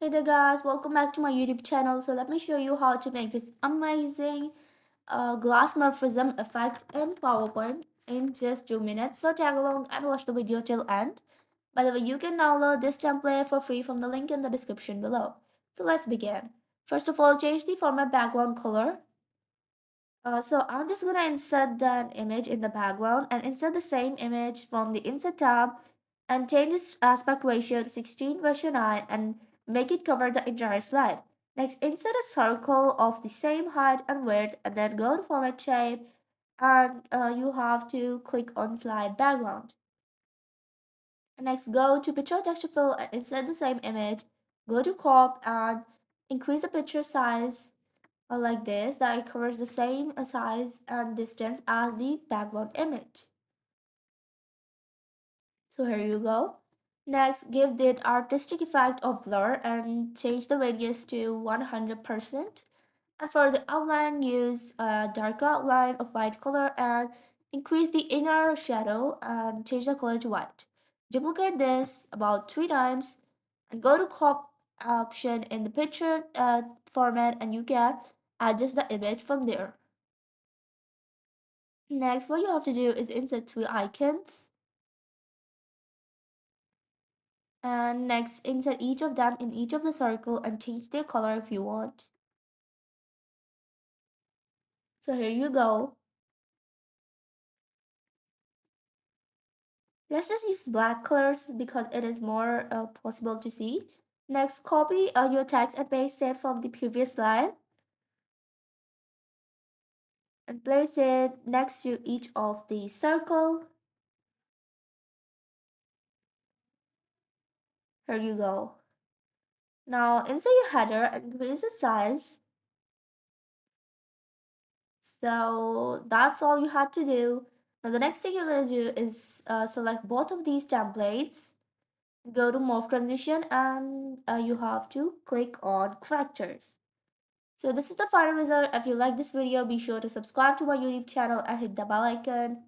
Hey there guys, welcome back to my YouTube channel. So let me show you how to make this amazing glass morphism effect in PowerPoint in just 2 minutes. So tag along and watch the video till end. By the way, you can download this template for free from the link in the description below. So let's begin. First of all, change the format background color. So I'm just gonna insert that image in the background and insert the same image from the insert tab and change this aspect ratio to 16:9 and make it cover the entire slide. Next, insert a circle of the same height and width and then go to format shape and you have to click on slide background. And next, go to picture texture fill and insert the same image. Go to crop and increase the picture size like this that it covers the same size and distance as the background image. So here you go. Next, give the artistic effect of blur and change the radius to 100%. And for the outline, use a darker outline of white color and increase the inner shadow and change the color to white. Duplicate this about 3 times and go to crop option in the picture format and you can adjust the image from there. Next, what you have to do is insert 3 icons. And next, insert each of them in each of the circle and change their color if you want. So here you go. Let's just use black colors because it is more possible to see. Next, copy your text and paste it from the previous slide and place it next to each of the circle. Here you go. Now insert your header and increase the size. So that's all you had to do. Now the next thing you're going to do is select both of these templates, go to morph transition and you have to click on characters. So this is the final result. If you like this video, be sure to subscribe to my YouTube channel and hit the bell icon.